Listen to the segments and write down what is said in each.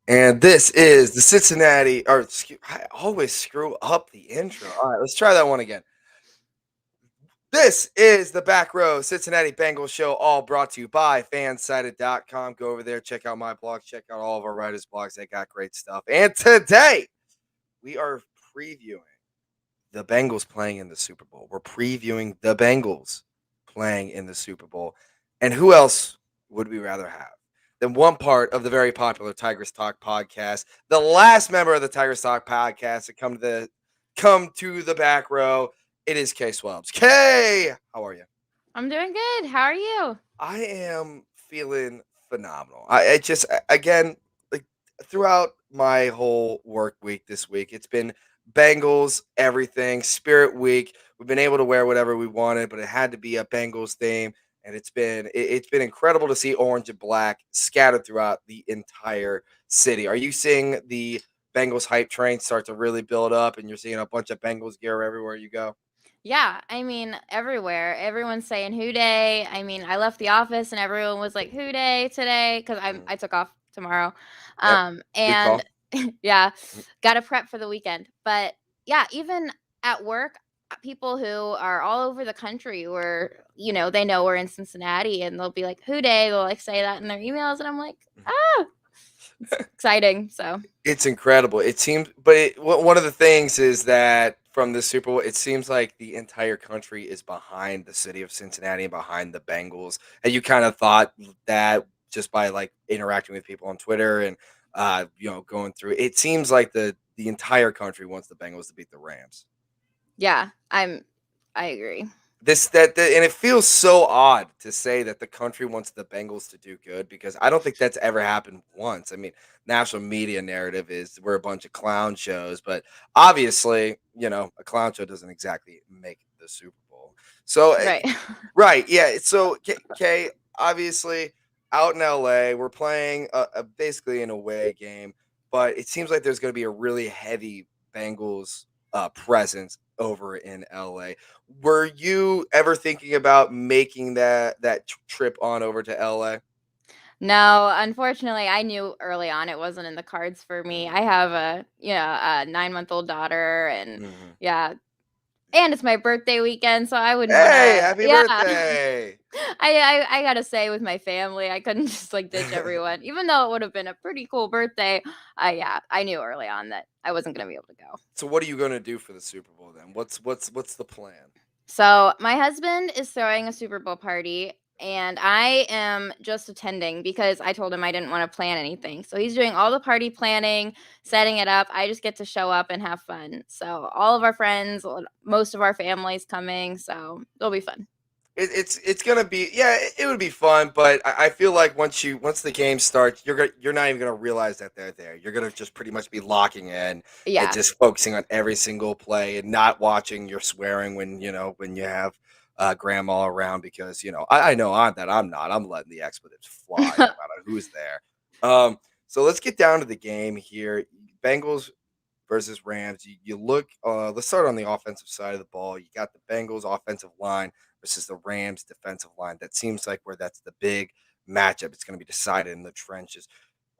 And this is the Cincinnati, I always screw up the intro. All right, let's try that one again. This is the Back Row Cincinnati Bengals show, all brought to you by fansided.com. Go over there, check out my blog, check out all of our writers' blogs. They got great stuff. And today, we are previewing the Bengals playing in the Super Bowl. We're previewing the Bengals playing in the Super Bowl. And who else would we rather have than one part of the very popular Tigress Talk podcast, the last member of the Tigress Talk podcast to come to the back row? It is KSwelbs. K, how are you? I'm doing good. How are you? I am feeling phenomenal. I just again, like, throughout my whole work week this week, it's been Bengals everything, Spirit Week. We've been able to wear whatever we wanted, but it had to be a Bengals theme, and it's been incredible to see orange and black scattered throughout the entire city. Are you seeing the Bengals hype train start to really build up, and you're seeing a bunch of Bengals gear everywhere you go? Yeah, I mean, everywhere. Everyone's saying "Who Day." I mean, I left the office and everyone was like "Who Day" today because Mm. I took off tomorrow. Yep, good And call. yeah, Mm. got to prep for the weekend. But yeah, even at work, people who are all over the country were, they know we're in Cincinnati and they'll be like "Who Day." They'll like say that in their emails, and I'm like, ah, it's exciting. So It's incredible. It seems, but one of the things is that from the Super Bowl, it seems like the entire country is behind the city of Cincinnati and behind the Bengals. And you kind of thought that just by like interacting with people on Twitter and going through. It seems like the entire country wants the Bengals to beat the Rams. yeah, I agree. And it feels so odd to say that the country wants the Bengals to do good because I don't think that's ever happened once. I mean, national media narrative is we're a bunch of clown shows, but obviously, a clown show doesn't exactly make the Super Bowl. So, Right. right, yeah. So, Kay, obviously, out in LA, we're playing basically an away game, but it seems like there's going to be a really heavy Bengals presence over in LA. Were you ever thinking about making that trip on over to LA? No, unfortunately, I knew early on it wasn't in the cards for me. I have a 9-month-old daughter, and Mhm. yeah, and it's my birthday weekend, so I wouldn't Hey, wanna happy yeah. birthday! I gotta say with my family, I couldn't just, like, ditch everyone, even though it would've been a pretty cool birthday. Yeah, I knew early on that I wasn't gonna be able to go. So what are you gonna do for the Super Bowl then? What's the plan? So my husband is throwing a Super Bowl party, and I am just attending because I told him I didn't want to plan anything. So he's doing all the party planning, setting it up. I just get to show up and have fun. So all of our friends, most of our family's coming, so it'll be fun. It's gonna be, yeah, it would be fun, but I feel like once the game starts, you're not even gonna realize that they're there. You're gonna just pretty much be locking in and Yeah. just focusing on every single play and not watching your swearing when you have grandma around because I know I'm not. I'm letting the expletives fly no matter who's there. So let's get down to the game here. Bengals versus Rams. You look. Let's start on the offensive side of the ball. You got the Bengals offensive line versus the Rams defensive line. That seems like where that's the big matchup. It's going to be decided in the trenches.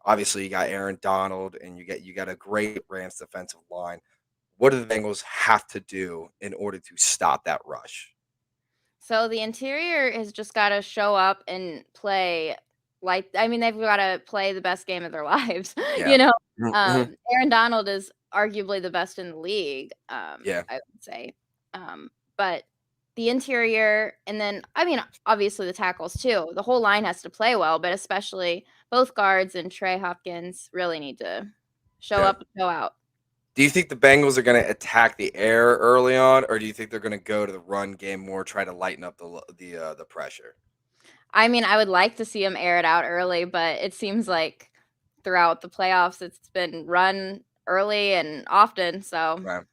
Obviously, you got Aaron Donald, and you got a great Rams defensive line. What do the Bengals have to do in order to stop that rush? So the interior has just got to show up and play like I mean they've got to play the best game of their lives. Yeah. you know, Mhm. Aaron Donald is arguably the best in the league. Yeah. I would say, but the interior and then I mean obviously the tackles too. The whole line has to play well, but especially both guards and Trey Hopkins really need to show Yeah. up and show out. Do you think the Bengals are going to attack the air early on, or do you think they're going to go to the run game more, try to lighten up the pressure? I mean, I would like to see him air it out early, but it seems like throughout the playoffs, it's been run early and often, so Right.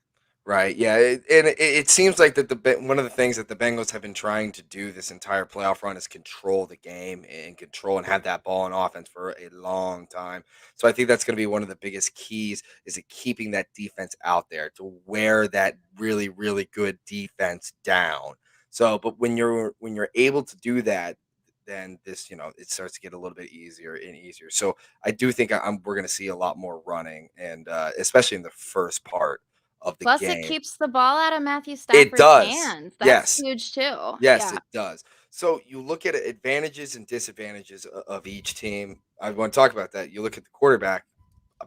Right. Yeah. And it seems like that one of the things that the Bengals have been trying to do this entire playoff run is control the game and control and have that ball on offense for a long time. So I think that's going to be one of the biggest keys is it keeping that defense out there to wear that really, really good defense down. So, but when you're able to do that, then this, it starts to get a little bit easier and easier. So I do think we're going to see a lot more running, and especially in the first part of the Plus, it game. keeps the ball out of Matthew It Stafford's does. hands. That's Yes. huge too. Yes, Yeah. it does. So you look at advantages and disadvantages of each team. I want to talk about that. You look at the quarterback.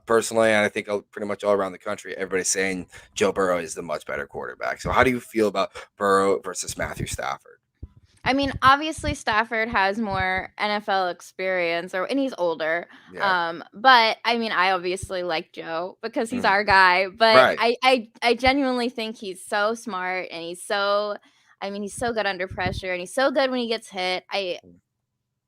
Personally, and I think pretty much all around the country, everybody's saying Joe Burrow is the much better quarterback. So how do you feel about Burrow versus Matthew Stafford? I mean, obviously Stafford has more NFL experience and he's older. Yeah. But I mean, I obviously like Joe because he's Mhm. our guy, but Right. I genuinely think he's so smart and he's so good under pressure and he's so good when he gets hit.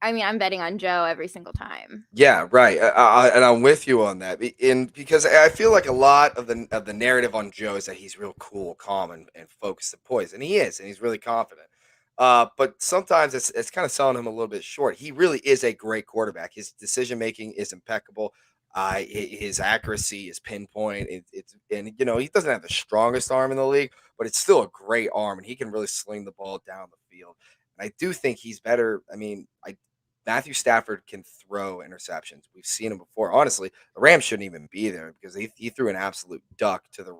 I mean, I'm betting on Joe every single time. Yeah, right. And I'm with you on that. Because I feel like a lot of the narrative on Joe is that he's real cool, calm, and focused and poised, and he is, and he's really confident. But sometimes it's kind of selling him a little bit short. He really is a great quarterback. His decision making is impeccable. His accuracy is pinpoint. It's and he doesn't have the strongest arm in the league, but it's still a great arm, and he can really sling the ball down the field. And I do think he's better. I mean, I Matthew Stafford can throw interceptions. We've seen him before. Honestly, the Rams shouldn't even be there because he threw an absolute duck to the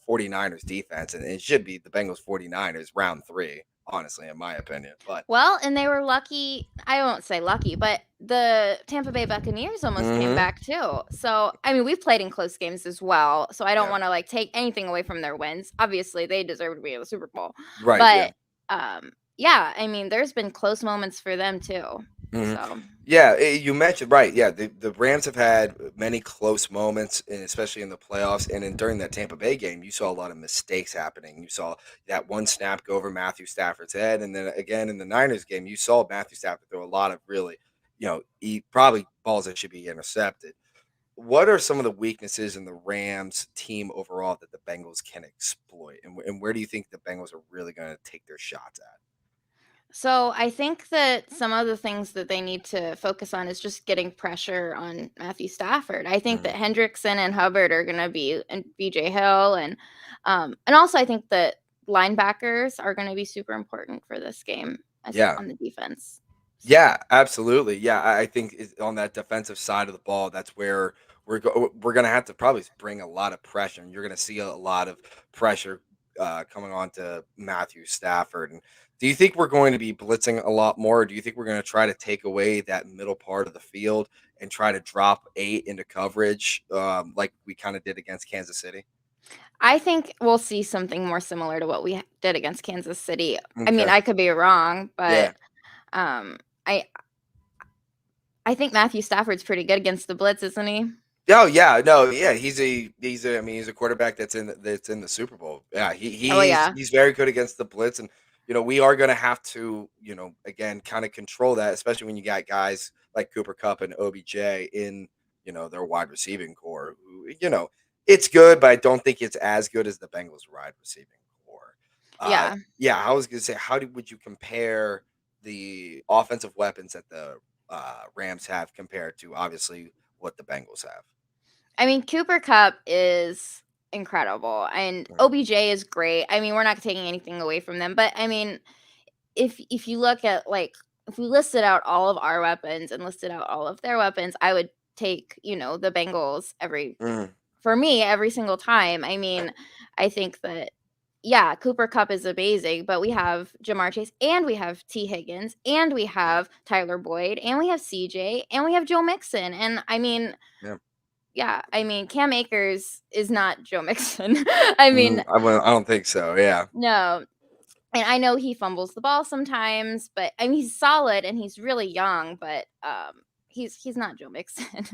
49ers defense, and it should be the Bengals 49ers round 3, honestly, in my opinion. But Well, and they were lucky. I won't say lucky, but the Tampa Bay Buccaneers almost came mhm, back too. So, I mean, we've played in close games as well. So I don't yeah, want to like take anything away from their wins. Obviously, they deserve to be in the Super Bowl. right, yeah. But yeah, I mean, there's been close moments for them too. Mhm. So, Yeah, you mentioned right. Yeah, the Rams have had many close moments, and especially in the playoffs. And during that Tampa Bay game, you saw a lot of mistakes happening. You saw that one snap go over Matthew Stafford's head, and then again in the Niners game, you saw Matthew Stafford throw a lot of really, probably balls that should be intercepted. What are some of the weaknesses in the Rams team overall that the Bengals can exploit, and where do you think the Bengals are really going to take their shots at? so I think that some of the things that they need to focus on is just getting pressure on Matthew Stafford. I think Mhm. that Hendrickson and Hubbard are going to be, and BJ Hill, and also I think that linebackers are going to be super important for this game as Yeah. on the defense. So Yeah, absolutely. Yeah, I think on that defensive side of the ball, that's where we're gonna have to probably bring a lot of pressure, and you're gonna see a lot of pressure coming on to Matthew Stafford. And do you think we're going to be blitzing a lot more? Or do you think we're going to try to take away that middle part of the field and try to drop 8 into coverage, like we kind of did against Kansas City? I think we'll see something more similar to what we did against Kansas City. I mean, Okay. I could be wrong, but Yeah. um, I I think Matthew Stafford's pretty good against the blitz, isn't he? Oh yeah, no, yeah, I mean he's a quarterback that's in the Super Bowl. Yeah, Oh he's yeah, he's very good against the blitz, and we are going to have to again kind of control that, especially when you got guys like Cooper Cup and OBJ in their wide receiving core. Who it's good, but I don't think it's as good as the Bengals wide receiving core. yeah. Yeah, I was going to say, would you compare the offensive weapons that the Rams have compared to obviously what the Bengals have? I mean, Cooper Cup is incredible, and Mm, OBJ is great. I mean, we're not taking anything away from them, but I mean, if you look at like if we listed out all of our weapons and listed out all of their weapons, I would take the Bengals mm, for me every single time. I mean, I think that yeah, Cooper Cup is amazing, but we have Jamar Chase and we have T Higgins and we mm, have Tyler Boyd and we have CJ and we have Joe Mixon, and I mean yeah. yeah, I mean, Cam Akers is not Joe Mixon. I mean, I don't think so. Yeah. no. And I know he fumbles the ball sometimes, but I mean, he's solid and he's really young, but he's not Joe Mixon.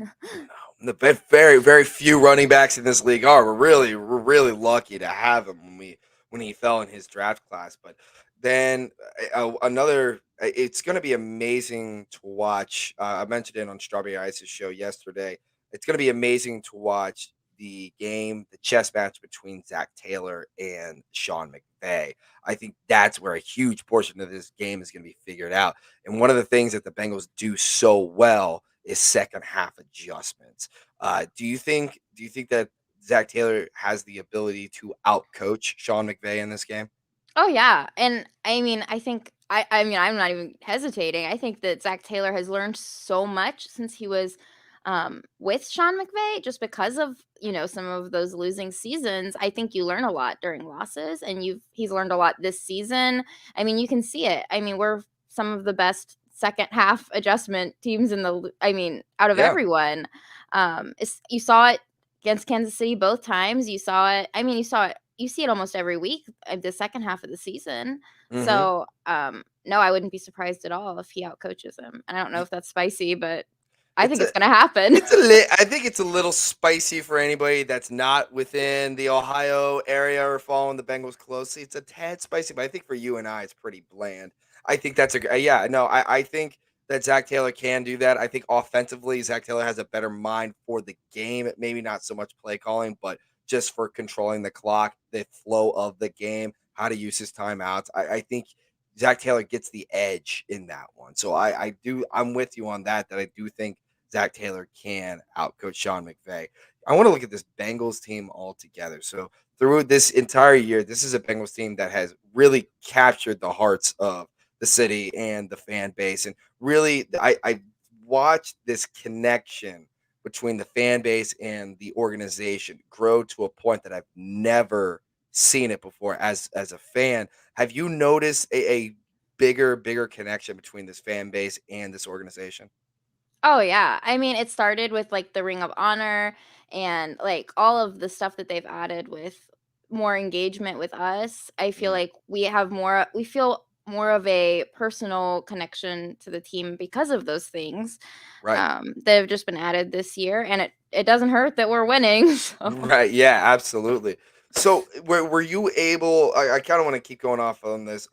No, the very very few running backs in this league are. We're really lucky to have him when he fell in his draft class. But then it's going to be amazing to watch. I mentioned it on Strawberry Ice's show yesterday. It's going to be amazing to watch the chess match between Zach Taylor and Sean McVay. I think that's where a huge portion of this game is going to be figured out. And one of the things that the Bengals do so well is second half adjustments. Do you think that Zach Taylor has the ability to outcoach Sean McVay in this game? Oh yeah, and I mean, I think I mean, I'm not even hesitating. I think that Zach Taylor has learned so much since he was with Sean McVay, just because of some of those losing seasons. I think you learn a lot during losses, and he's learned a lot this season. I mean, you can see it. I mean, we're some of the best second half adjustment teams I mean, out of Yeah. everyone. You saw it against Kansas City both times. You saw it. I mean, you see it almost every week of the second half of the season. Mm-hmm. So, no, I wouldn't be surprised at all if he outcoaches him. And I don't know if that's spicy, but I It's think a it's gonna happen. I think it's a little spicy for anybody that's not within the Ohio area or following the Bengals closely. It's a tad spicy, but I think for you and I, it's pretty bland. I think that's yeah. No, I think that Zach Taylor can do that. I think offensively, Zach Taylor has a better mind for the game. Maybe not so much play calling, but just for controlling the clock, the flow of the game, how to use his timeouts. I think Zach Taylor gets the edge in that one. So I'm with you on that. That I do think Zach Taylor can outcoach Sean McVay. I want to look at this Bengals team altogether. So through this entire year, this is a Bengals team that has really captured the hearts of the city and the fan base. And really, I watched this connection between the fan base and the organization grow to a point that I've never seen it before as a fan. Have you noticed a bigger connection between this fan base and this organization? Oh, yeah. I mean, it started with, like, the Ring of Honor and, like, all of the stuff that they've added with more engagement with us. I feel Mhm. like we feel more of a personal connection to the team because of those things, Right. that have just been added this year, and it doesn't hurt that we're winning, so. Right. Yeah, absolutely. So were you able I kind of want to keep going off on this.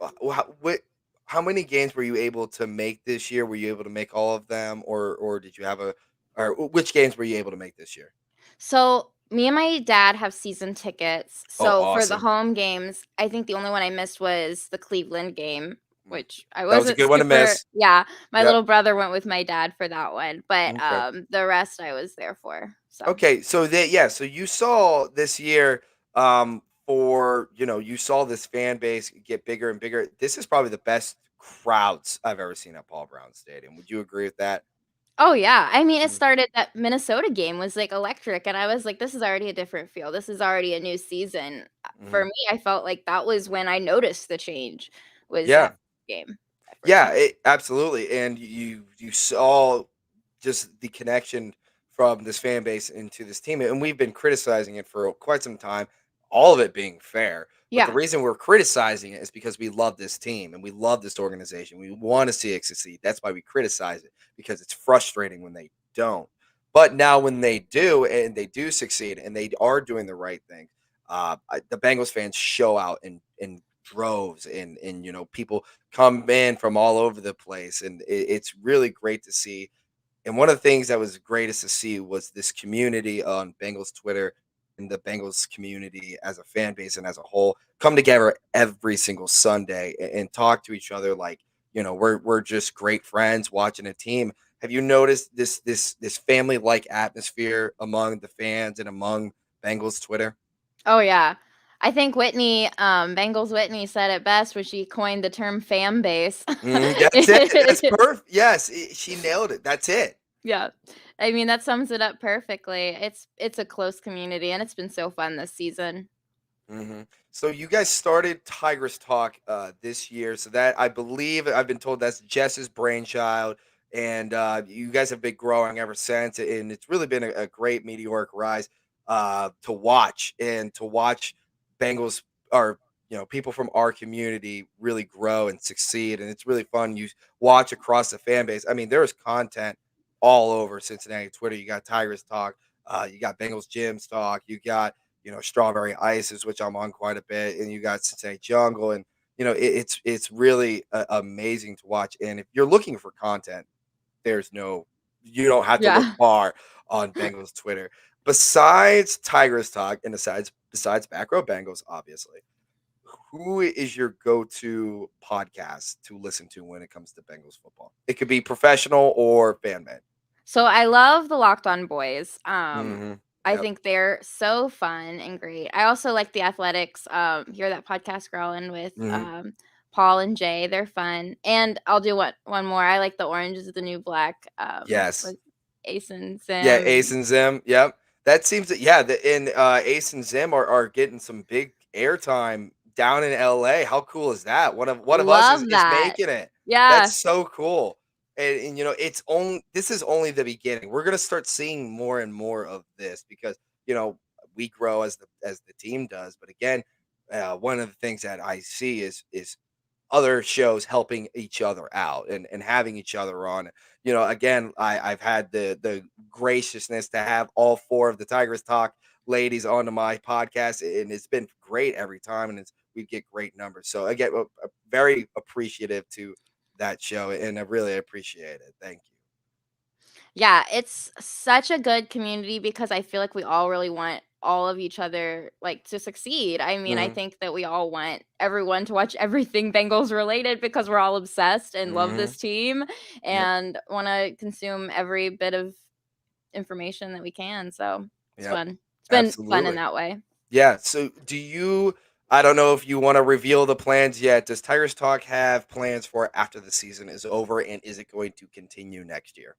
How many games were you able to make this year? Were you able to make all of them or did you have a or which games were you able to make this year? So, me and my dad have season tickets. Oh, So, for the awesome. home games, I think the only one I missed was the Cleveland game, Mm. which I That was a wasn't good one to super. miss. Yeah, my Yep. little brother went with my dad for that one, but, Okay. the rest I was there for, so. Okay, so so you saw this year for, you saw this fan base get bigger and bigger. This is probably the best crowds I've ever seen at Paul Brown Stadium. Would you agree with that? Oh, yeah, I mean, it Mhm. started that Minnesota game was, like, electric, and I was like, "This is already a different feel, this is already a new season." For Mhm. me, I felt like that was when I noticed the change, was Yeah. that game, that first Yeah, time. absolutely, and you saw just the connection from this fan base into this team, and we've been criticizing it for quite some time, all of it being fair. But the Yeah. reason we're criticizing it is because we love this team and we love this organization. We want to see it succeed. That's why we criticize it because it's frustrating when they don't. But now when they do and they do succeed and they are doing the right thing, the Bengals fans show out in droves and people come in from all over the place, and it's really great to see. And one of the things that was greatest to see was this community on Bengals Twitter and the Bengals community as a fan base and as a whole come together every single Sunday and talk to each other like we're just great friends watching a team. Have you noticed this family like atmosphere among the fans and among Bengals Twitter? Oh, yeah. I think Bengals Whitney said it best when she coined the term "fan base." That's it. That's perfect. Yes, she nailed it. That's it. Yeah. I mean, that sums it up perfectly. It's a close community, and it's been so fun this season. So you guys started Tigress Talk this year. So that I believe I've been told that's Jess's brainchild, and you guys have been growing ever since. And it's really been a great meteoric rise to watch Bengals or people from our community really grow and succeed. And it's really fun. You watch across the fan base. I mean, there is content all over Cincinnati Twitter. You got Tigress Talk, you got Bengals Gyms Talk, you got Strawberry Ices, which I'm on quite a bit, and you got Cincinnati Jungle, and it's really amazing to watch. And if you're looking for content, there's no, you don't have to look Yeah. far on Bengals Twitter. Besides Tigers Talk and besides Back Row Bengals, obviously, who is your go-to podcast to listen to when it comes to Bengals football? It could be professional or fan made. So I love the Locked On Boys. I Yep. think they're so fun and great. I also like the Athletics. Hear that podcast growling with hmm Paul and Jay. They're fun. And I'll do one more. I like the orange is the new black. Yes. With Ace and Yeah, Sam Ace and and Zim. Yep. That seems to, yeah, Ace and Zim are getting some big airtime down in LA. How cool is that? One of us is love is that. making it. That's Yeah. so cool. And it's only this is only the beginning. We're gonna start seeing more and more of this because we grow as the team does. But again, one of the things that I see is other shows helping each other out and having each other on. Again, I've had the graciousness to have all four of the Tigress Talk ladies onto my podcast, and it's been great every time, and we get great numbers. So again, very appreciative to that show, and I really appreciate it. Thank Yeah, it's such a good community because I feel like we all really want all of each other like to succeed. I you. mean, I think that we all want everyone to watch everything Bengals related because we're all obsessed and love Hmm. this team Yep. and want to consume every bit of information that we can. So, it's Yep. fun. It's been fun in Absolutely. that way. Yeah. So do you? I don't know if you want to reveal the plans yet. Does Tigers Talk have plans for after the season is over, and is it going to continue next year?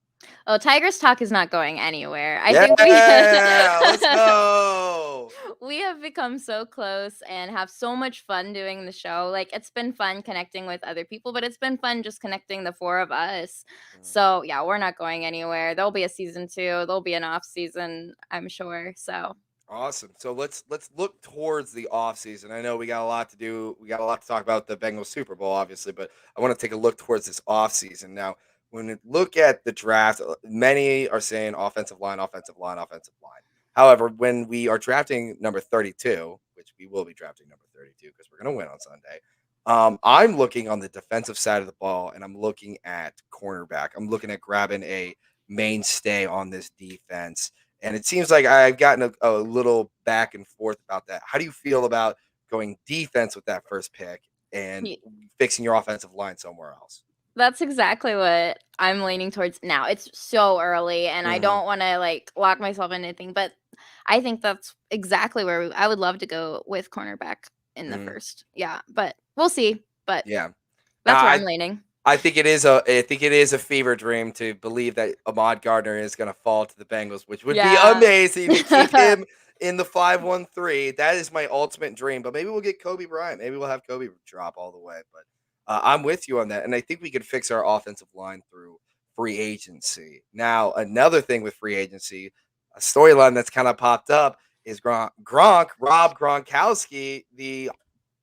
Oh, Tigress Talk is not going anywhere. I Yeah, think we let's go. we have become so close and have so much fun doing the show. Like it's been fun connecting with other people, but it's been fun just connecting the four of us. Mm. So, yeah, we're not going anywhere. There'll be a season 2. There'll be an off season, I'm sure. So, Awesome. So let's look towards the off season. I know we got a lot to do. We got a lot to talk about the Bengals Super Bowl, obviously, but I want to take a look towards this off season. Now, when we look at the draft, many are saying offensive line, offensive line, offensive line. However, when we are drafting number 32, which we will be drafting number 32 because we're going to win on Sunday, I'm looking on the defensive side of the ball and I'm looking at cornerback. I'm looking at grabbing a mainstay on this defense, and it seems like I've gotten a little back and forth about that. How do you feel about going defense with that first pick and fixing your offensive line somewhere else? that's exactly what I'm leaning towards now. It's so early and I Hmm. don't want to like lock myself in anything, but I think that's exactly where I would love to go with cornerback in the Hmm. first. Yeah, but we'll see. But Yeah. that's where I I'm leaning. I think it is a fever dream to believe that Ahmad Gardner is going to fall to the Bengals, which would be Yeah. amazing to keep him in the 5-1-3. That is my ultimate dream. But maybe we'll get Kobe Bryant. Maybe we'll have Kobe drop all the way. But I'm with you on that, and I think we could fix our offensive line through free agency. Now, another thing with free agency, a storyline that's kind of popped up is Rob Gronkowski, the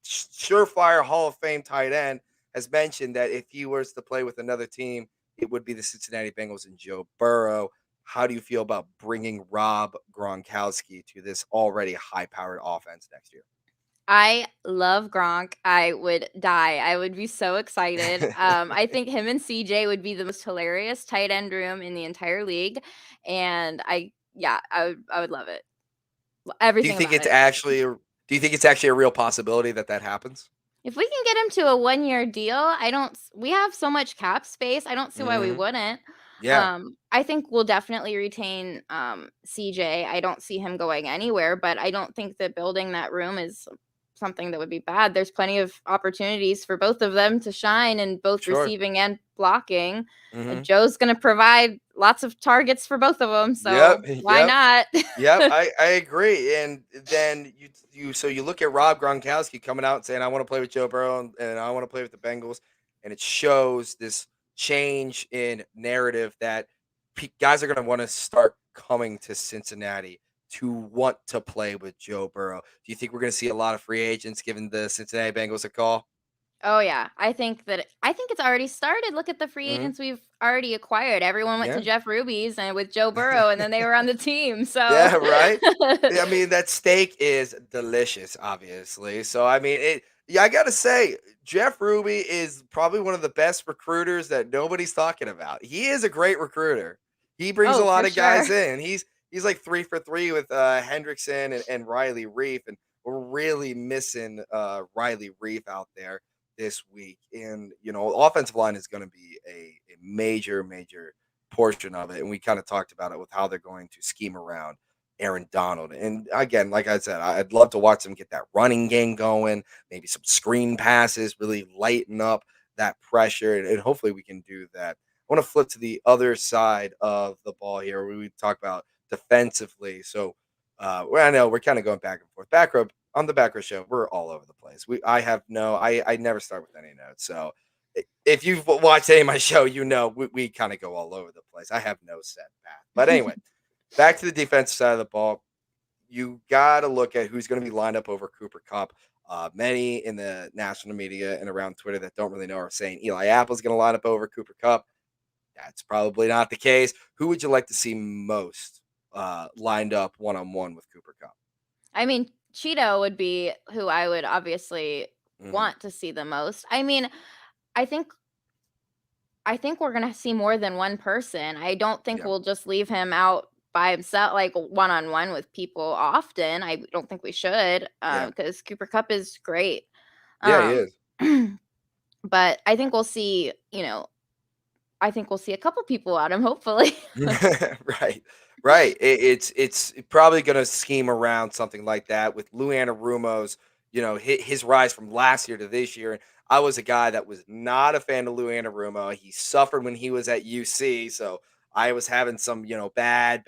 surefire Hall of Fame tight end, has mentioned that if he was to play with another team, it would be the Cincinnati Bengals and Joe Burrow. How do you feel about bringing Rob Gronkowski to this already high-powered offense next I love Gronk. I would die. I would be so excited. year? I think him and CJ would be the most hilarious tight end room in the entire league, and I would love it. do you Everything think about it's it. actually? Do you think it's actually a real possibility that happens? If we can get him to a one-year deal, I don't s we have so much cap space, I don't see why we Hmm. wouldn't. Yeah, I think we'll definitely retain, CJ. I don't see him going anywhere, but I don't think that building that room is something that would be bad. There's plenty of opportunities for both of them to shine in both sure. receiving and blocking. Hmm. Joe's gonna provide lots of targets for both of them, Yep. so why Yep. not? Yep, I agree. And then you look at Rob Gronkowski coming out and saying, "I want to play with Joe Burrow and I want to play with the Bengals," and it shows this change in narrative that guys are going to want to start coming to Cincinnati to want to play with Joe Burrow. Do you think we're going to see a lot of free agents giving the Cincinnati Bengals a call? Oh, yeah. I think it's already started. Look at the free Hmm. agents we've already acquired. Everyone went to Yeah. Jeff Ruby's and with Joe Burrow, and then they were on the team. So, Yeah, right? I mean, that steak is delicious, obviously. So, I mean, yeah, I gotta say, Jeff Ruby is probably one of the best recruiters that nobody's talking about. He is a great recruiter. He brings a oh, lot for of sure. guys in. He's like 3 for 3 with Hendrickson and Riley Reef, and we're really missing Riley Reef out there this week. And offensive line is going to be a major, major portion of it, and we kind of talked about it with how they're going to scheme around Aaron Donald. And again, like I said, I'd love to watch them get that running game going, maybe some screen passes, really lighten up that pressure, and hopefully we can do that. I want to flip to the other side of the ball here, where we talk about defensively. So, well, I know we're kind of going back and forth. Back row on the back row show, we're all over the place. I have no, I never start with any notes. So, if you've watched any of my show, you know we kind of go all over the place. I have no set path. But anyway, back to the defensive side of the ball, you got to look at who's going to be lined up over Cooper Cup. Many in the national media and around Twitter that don't really know are saying Eli Apple's going to line up over Cooper Cup. That's probably not the case. Who would you like to see most lined up one on one with Cooper Cup? I mean, Cheeto would be who I would obviously Hmm. want to see the most. I mean, I think I think we're gonna see more than one person. I don't think Yeah, we'll just leave him out by himself, like one on one with people often. I don't think we should, yeah, because Cooper Cup is great. yeah. He Um, is. but I think we'll see. I think we'll see a couple people at him. Hopefully. Right, right. It's probably going to scheme around something like that with Lou Anarumo's, his rise from last year to this year. And I was a guy that was not a fan of Lou Anarumo. He suffered when he was at UC, so I was having some, bad,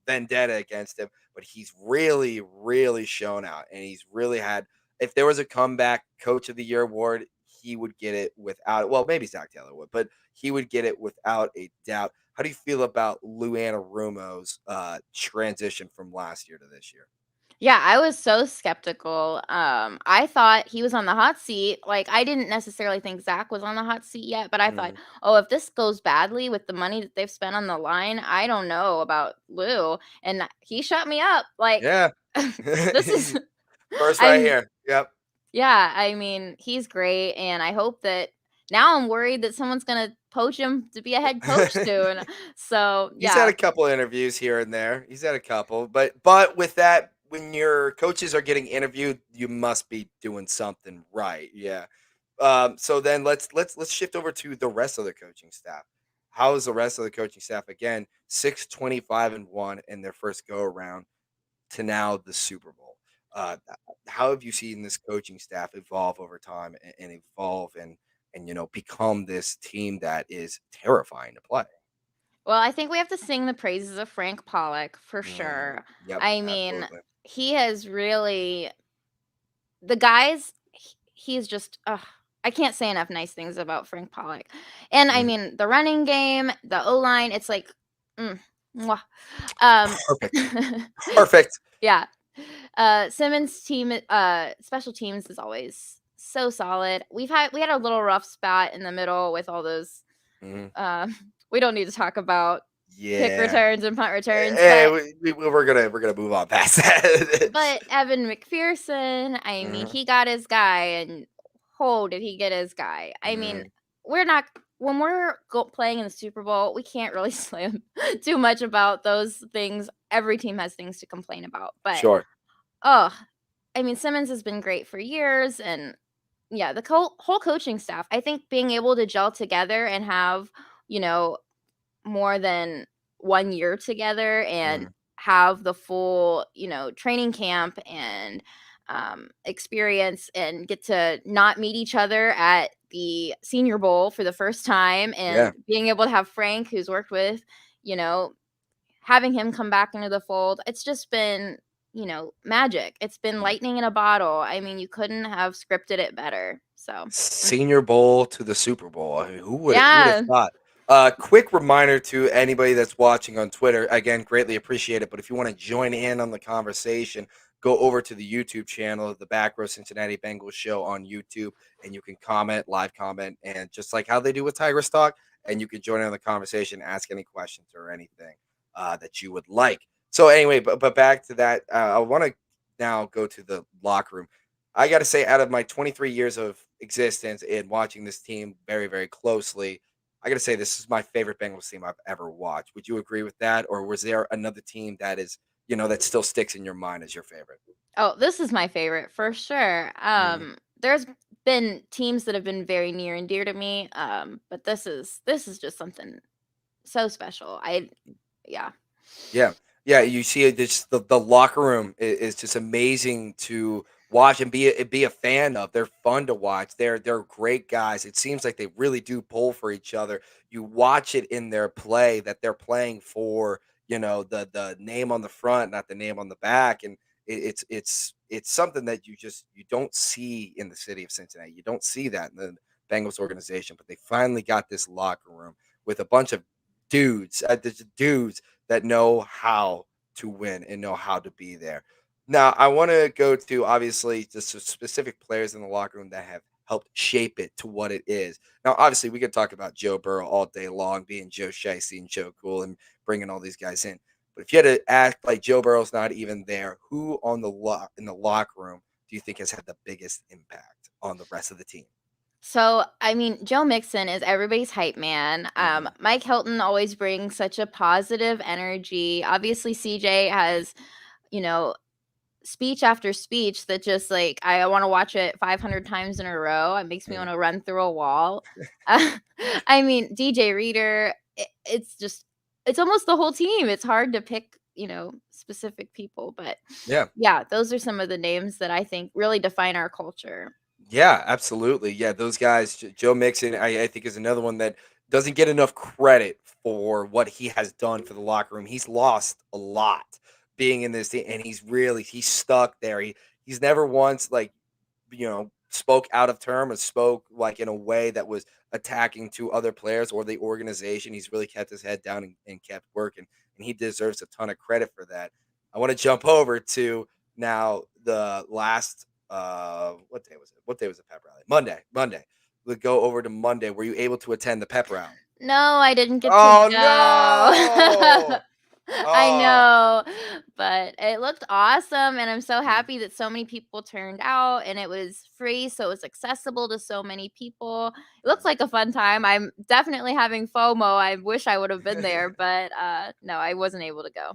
vendetta against him. But he's really, really shown out, and he's really had. If there was a comeback Coach of the Year award, he would get it without. Well, maybe Zach Taylor would, but he would get it without a doubt. How do you feel about Lou Anarumo's transition from last year to this year? Yeah, I was so skeptical. I thought he was on the hot seat. Like, I didn't necessarily think Zach was on the hot seat yet, but I thought, Mhm. oh, if this goes badly with the money that they've spent on the line, I don't know about Lou. And he shut me up. Like, Yeah. this is, First right I'm, here. Yep. yeah, I mean, he's great. And I hope that now I'm worried that someone's going to poach him to be a head coach soon. So, He's had yeah. a couple interviews here and there. He's had a couple, but with that, when your coaches are getting interviewed, you must be doing something right. Yeah. So then let's shift over to the rest of the coaching staff. How is the rest of the coaching staff? Again, 6-25-1 in their first go around to now the Super Bowl. How have you seen this coaching staff evolve over time and evolve and become this team that is terrifying to play? Well, I think we have to sing the praises of Frank Pollock for Mhm. sure. Yep, I mean, absolutely. he has really the guys he's just I can't say enough nice things about Frank Pollock. And I Mhm. mean, the running game, the O-line, it's like mm, mwah. Um Perfect. Perfect. yeah. Simmons team special teams is always so solid. We had a little rough spot in the middle with all those Mhm. uh we don't need to talk about kick Yeah. returns and punt returns, Hey, but we're gonna move on past that. Evan McPherson, I mean, Mhm. he got his guy, and oh, did he get his guy? I mean, Mhm. we're not when we're playing in the Super Bowl, we can't really slam too much about those things. Every team has things to complain about, but Sure. oh, I mean, Simmons has been great for years, and yeah, the whole coaching staff. I think being able to gel together and have you know more than 1 year together and Mhm. have the full, training camp and, experience and get to not meet each other at the Senior Bowl for the first time Yeah. and being able to have Frank, who's worked with, you know, having him come back into the fold. It's just been, magic. It's been Mhm. lightning in a bottle. I mean, you couldn't have scripted it better. So, mm. Senior Bowl to the Super Bowl. I mean, who would have Yeah. thought? Quick reminder to anybody that's watching on Twitter. Again, greatly appreciate it. But if you want to join in on the conversation, go over to the YouTube channel of the Back Row Cincinnati Bengals Show on YouTube, and you can comment, live comment, and just like how they do with Tigress Talk, and you can join in on the conversation, ask any questions or anything that you would like. So anyway, but back to that, I want to now go to the locker room. I got to say, out of my 23 years of existence and watching this team very, very closely, I got to say this is my favorite Bengals team I've ever watched. Would you agree with that, or was there another team that is, that still sticks in your mind as your favorite? Oh, this is my favorite for sure. Mhm. There's been teams that have been very near and dear to me, but this is just something so special. Yeah. Yeah. Yeah, you see it. Just the locker room is just amazing to watch and be a fan of. They're fun to watch. They're great guys. It seems like they really do pull for each other. You watch it in their play that they're playing for. The name on the front, not the name on the back, and it's something that you don't see in the city of Cincinnati. You don't see that in the Bengals organization, but they finally got this locker room with a bunch of dudes that know how to win and know how to be there. Now, I want to go to obviously just some specific players in the locker room that have helped shape it to what it is. Now, obviously, we could talk about Joe Burrow all day long, being Joe Shiesty and Joe Cool and bringing all these guys in. But if you had to act like Joe Burrow's not even there, who on in the locker room do you think has had the biggest impact on the rest of the team? So, I mean, Joe Mixon is everybody's hype man. Hmm. Mike Hilton always brings such a positive energy. Obviously, CJ has, you know, speech after speech that just like I want to watch it 500 times in a row. It makes me want to run through a wall. Uh, I mean, DJ Reader, it's just it's almost the whole team. It's hard to pick, specific people, but Yeah. yeah, those are some of the names that I think really define our culture. Yeah, absolutely. Yeah, those guys, Joe Mixon, I think is another one that doesn't get enough credit for what he has done for the locker room. He's lost a lot being in this team, and he's stuck there. He's never once spoke out of term or spoke like in a way that was attacking to other players or the organization. He's really kept his head down and kept working, and he deserves a ton of credit for that. I want to jump over to now the last what day was it? What day was the pep rally? Monday. Monday. We go over to Monday. Were you able to attend the pep rally? No, I didn't get to Oh go. no! I Oh. know, but it looked awesome, and I'm so Mhm. happy that so many people turned out, and it was free, so it was accessible to so many people. It looks like a fun time. I'm definitely having FOMO. I wish I would have been there, but no, I wasn't able to go.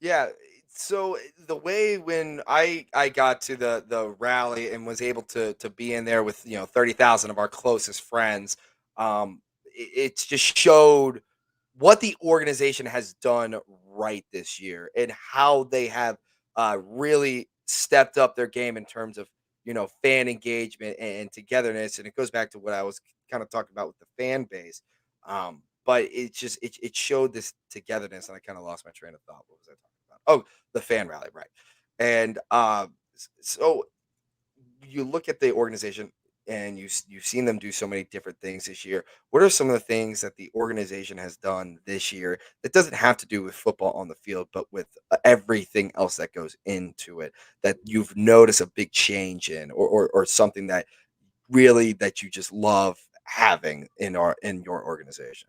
Yeah, so the way when I got to the rally and was able to be in there with 30,000 of our closest friends, it just showed what the organization has done right this year and how they have really stepped up their game in terms of fan engagement and togetherness. And it goes back to what I was kind of talking about with the fan base. But it showed this togetherness, and I kind of lost my train of thought. What was I talking about? Oh, the fan rally, right? And so you look at the organization, and you've seen them do so many different things this year. What are some of the things that the organization has done this year that doesn't have to do with football on the field, but with everything else that goes into it that you've noticed a big change in, or something that really that you just love having in your organization?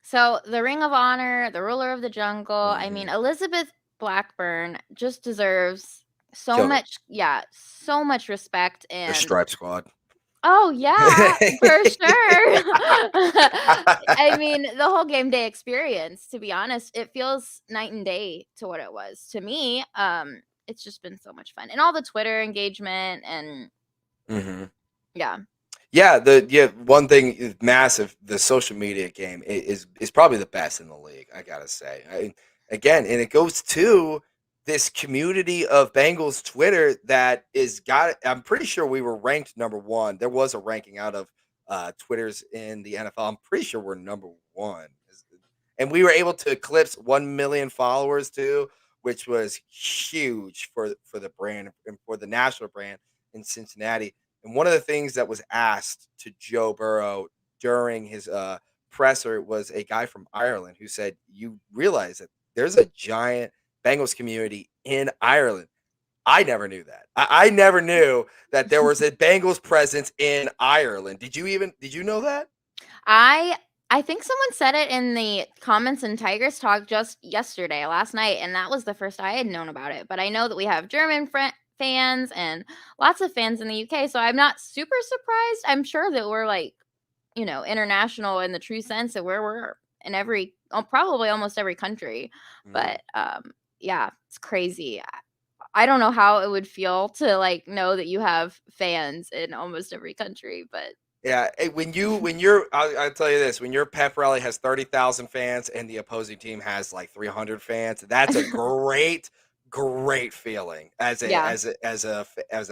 So, the Ring of Honor, the Ruler of the Jungle, I mean, Hmm. Elizabeth Blackburn just deserves so Killed it. much, yeah, so much respect. The And Stripe Squad. oh, yeah, for sure. I mean, the whole game day experience, to be honest, it feels night and day to what it was to me. It's just been so much fun, and all the Twitter engagement, and Hmm. yeah. One thing is massive. The social media game is probably the best in the league. I gotta say. Again, and it goes to this community of Bengals Twitter that is got. I'm pretty sure we were ranked number one. There was a ranking out of Twitters in the NFL. I'm pretty sure we're number one, and we were able to eclipse 1 million followers too, which was huge for the brand and for the national brand in Cincinnati. And one of the things that was asked to Joe Burrow during his presser was a guy from Ireland who said, "You realize that there's a giant Bengals community in Ireland." I never knew that. I never knew that there was a Bengals presence in Ireland. Did you know that? I I think someone said it in the comments in Tigress Talk just yesterday, last night, and that was the first I had known about it. But I know that we have German fans and lots of fans in the UK, so I'm not super surprised. I'm sure that we're like, international in the true sense that we're in every, probably almost every country. Mhm. But yeah, it's crazy. I don't know how it would feel to like know that you have fans in almost every country, but Yeah, I'll tell you this, when your pep rally has 30,000 fans and the opposing team has like 300 fans, that's a great feeling Yeah. as a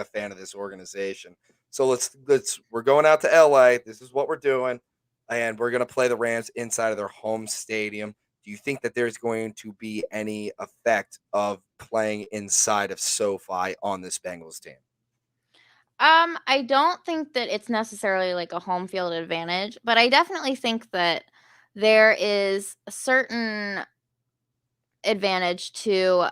fan of this organization. So we're going out to LA. This is what we're doing, and we're gonna play the Rams inside of their home stadium. Do you think that there's going to be any effect of playing inside of SoFi on this Bengals team? I don't think that it's necessarily like a home field advantage, but I definitely think that there is a certain advantage to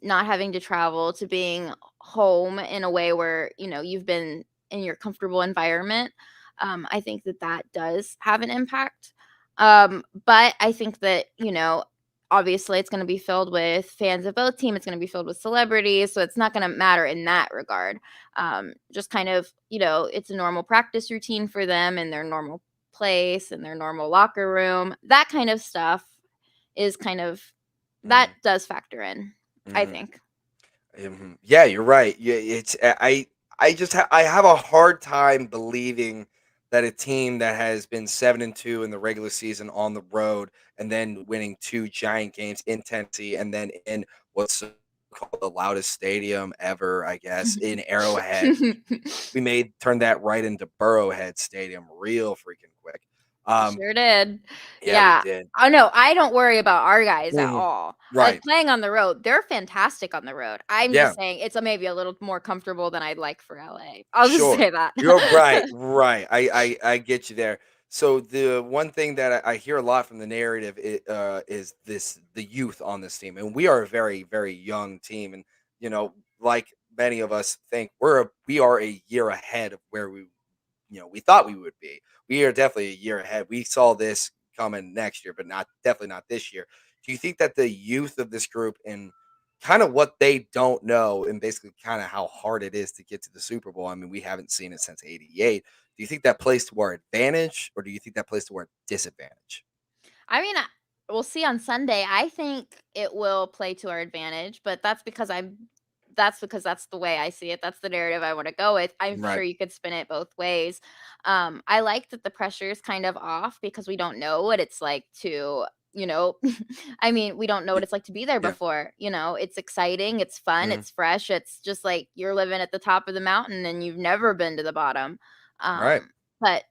not having to travel, to being home in a way where you've been in your comfortable environment. I think that that does have an impact, but I think that obviously it's going to be filled with fans of both teams. It's going to be filled with celebrities, so it's not going to matter in that regard. Just kind of, it's a normal practice routine for them in their normal place, in their normal locker room. That kind of stuff is kind of, that Mm, does factor in, I mhm. think. Yeah, you're right. Yeah, I have a hard time believing that a team that has been 7-2 in the regular season on the road and then winning two giant games in Tennessee and then in what's called the loudest stadium ever, I guess, in Arrowhead. We made turn that right into Burrowhead Stadium real freaking quick. Um, Sure did. yeah, we Yeah. did. Oh, no, I don't worry about our guys at Mhm. all. Like, Right. playing on the road, they're fantastic on the road. I'm Yeah. just saying it's a maybe a little more comfortable than I'd like for LA. I'll just Sure. say that. You're right, right. I get you there. So the one thing that I hear a lot from the narrative is the youth on this team, and we are a very young team, and like many of us think we are a year ahead of where we thought we would be. We are definitely a year ahead. We saw this coming next year, but not definitely not this year. Do you think that the youth of this group and kind of what they don't know and basically kind of how hard it is to get to the Super Bowl? I mean, we haven't seen it since '88. Do you think that plays to our advantage or do you think that plays to our disadvantage? I mean, we'll see on Sunday. I think it will play to our advantage, but that's the way I see it. That's the narrative I want to go with. I'm Right. sure you could spin it both ways. I like that the pressure is kind of off because we don't know what it's like to, I mean, we don't know what Y- it's like to be there Yeah. before. It's exciting, it's fun, Mhm. it's fresh. It's just like you're living at the top of the mountain and you've never been to the bottom. Right. But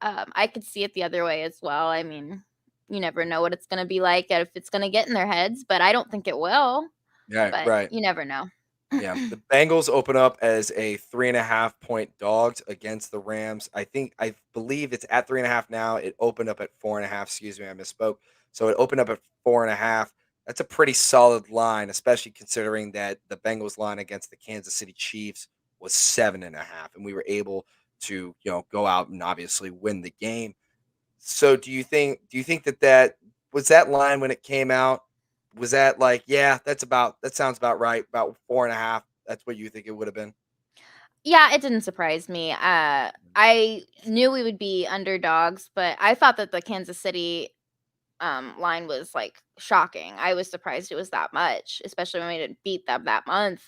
I could see it the other way as well. I mean, you never know what it's gonna be like, and if it's gonna get in their heads, but I don't think it will, Right. but Right. you never know. Yeah, the Bengals open up as a 3.5 point dogs against the Rams. I believe it's at 3.5 now. It opened up at 4.5. Excuse me, I misspoke. So it opened up at 4.5. That's a pretty solid line, especially considering that the Bengals line against the Kansas City Chiefs was 7.5, and we were able to go out and obviously win the game. So do you think that was that line when it came out? Was that like, yeah, that sounds about right, about 4.5? That's what you think it would have been? Yeah, it didn't surprise me. I knew we would be underdogs, but I thought that the Kansas City, line was, like, shocking. I was surprised it was that much, especially when we didn't beat them that month,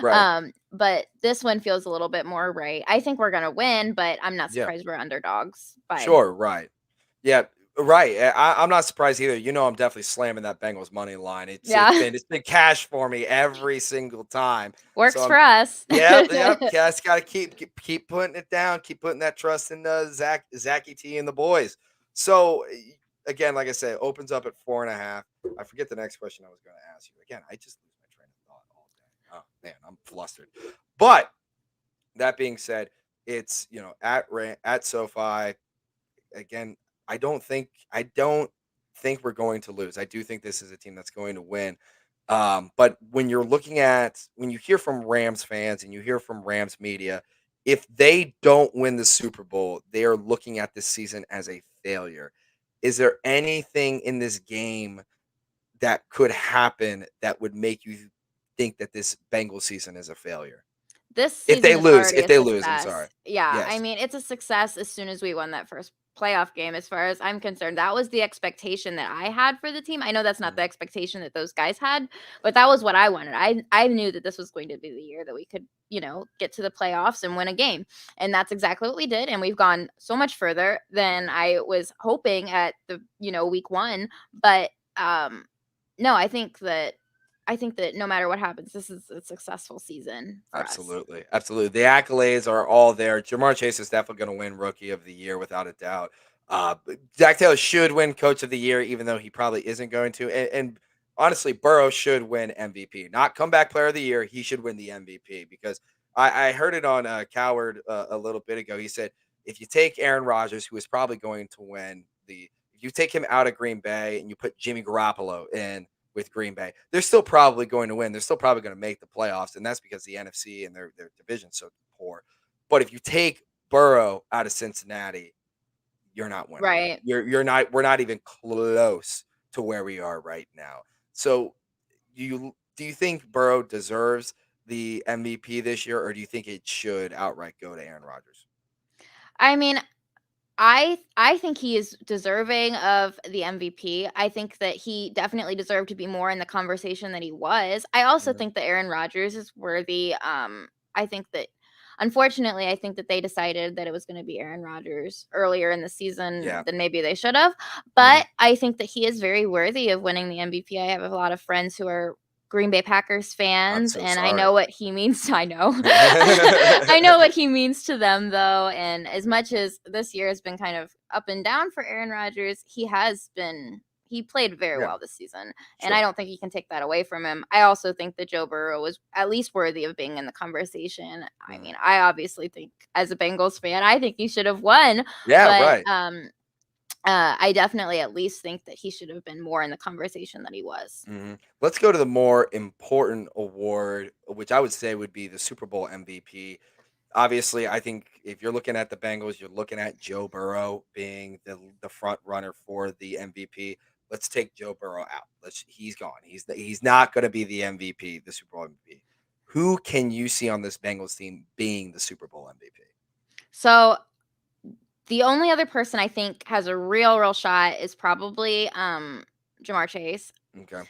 Right. But this one feels a little bit more right. I think we're gonna win, but I'm not Yeah. surprised we're underdogs by. Sure, right. Yeah, right. I'm not surprised either. I'm definitely slamming that Bengals money line. It's it's Yeah. been it's been cash for me every single time. So Works I'm for us. Yep, yep. Just gotta keep putting it down, keep putting that trust in Zachy T and the boys. So again, like I said, it opens up at 4.5. I forget the next question I was gonna ask you. Again, I just lose my train of thought all day. Oh man, I'm flustered. But that being said, it's at SoFi again. I don't think we're going to lose. I do think this is a team that's going to win. But when you hear from Rams fans and you hear from Rams media, if they don't win the Super Bowl, they are looking at this season as a failure. Is there anything in this game that could happen that would make you think that this Bengals season is a failure? This If they season is lose, already if a they lose, I'm success. sorry. Yeah, I Yes. mean, it's a success as soon as we won that first playoff game as far as I'm concerned. That was the expectation that I had for the team. I know that's not the expectation that those guys had, but that was what I wanted. I knew that this was going to be the year that we could, get to the playoffs and win a game. And that's exactly what we did. And we've gone so much further than I was hoping at the, week 1. But no, I think that no matter what happens, this is a successful season for us. Absolutely, absolutely. The accolades are all there. Jamar Chase is definitely going to win Rookie of the Year without a doubt. Zach Taylor should win Coach of the Year, even though he probably isn't going to. And honestly, Burrow should win MVP, not Comeback Player of the Year. He should win the MVP because I heard it on Coward a little bit ago. He said if you take Aaron Rodgers, who is probably going to win if you take him out of Green Bay and you put Jimmy Garoppolo in with Green Bay, they're still probably going to win. They're still probably going to make the playoffs, and that's because the NFC and their division's so poor. But if you take Burrow out of Cincinnati, you're not winning. Right. You're not. We're not even close to where we are right now. So, do you think Burrow deserves the MVP this year, or do you think it should outright go to Aaron Rodgers? I mean, I think he is deserving of the MVP. I think that he definitely deserved to be more in the conversation that he was. I also Mhm. think that Aaron Rodgers is worthy. I think that unfortunately, I think that they decided that it was going to be Aaron Rodgers earlier in the season Yeah. than maybe they should have. Mhm. But I think that he is very worthy of winning the MVP. I have a lot of friends who are Green Bay Packers I'm fans, so and I sorry. know what he means. I know. I know what he means to them, though. And as much as this year has been kind of up and down for Aaron Rodgers, he played very Yeah. well this season. And I Sure. don't think you can take that away from him. I also think that Joe Burrow was at least worthy of being in the conversation. I Mhm. mean, I obviously think as a Bengals fan, I think he should have won, Yeah. but Right. I definitely at least think that he should have been more in the conversation than he was. Let's go to the more important award, which I would say would be the Super Bowl MVP. Obviously, I think if you're looking at the Bengals, you're looking at Joe Burrow being the front runner for the MVP. Let's take Joe Burrow out. He's gone. He's not going to be the MVP, the Super Bowl MVP. Who can you see on this Bengals team being the Super Bowl MVP? So the only other person I think has a real shot is probably Jamar Chase. Okay.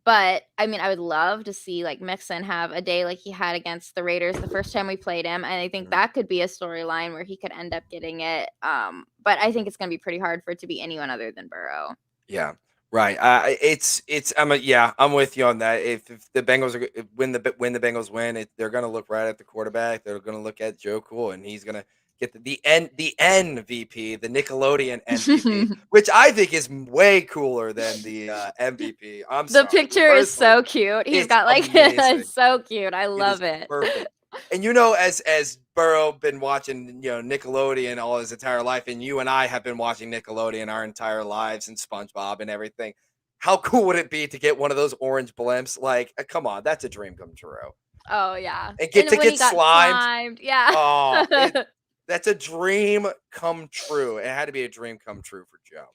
But I mean, I would love to see like Mixon have a day like he had against the Raiders the first time we played him, and I think Mhm. that could be a storyline where he could end up getting it. But I think it's going to be pretty hard for it to be anyone other than Burrow. Yeah. Right. I'm with you on that. If the Bengals are when the Bengals win, they're going to look right at the quarterback. They're going to look at Joe Cool, and he's going to get the MVP, the Nickelodeon MVP, which I think is way cooler than the MVP. I'm The sorry, picture is personally, so cute. He's it's got like amazing. it's so cute. I It is love it. perfect. And as Burrow been watching, Nickelodeon all his entire life, and you and I have been watching Nickelodeon our entire lives and SpongeBob and everything. How cool would it be to get one of those orange blimps? Like, come on, that's a dream come true. Oh yeah, And get and to when get he got slimed. slimed, yeah. Oh, that's a dream come true. It had to be a dream come true for Joe.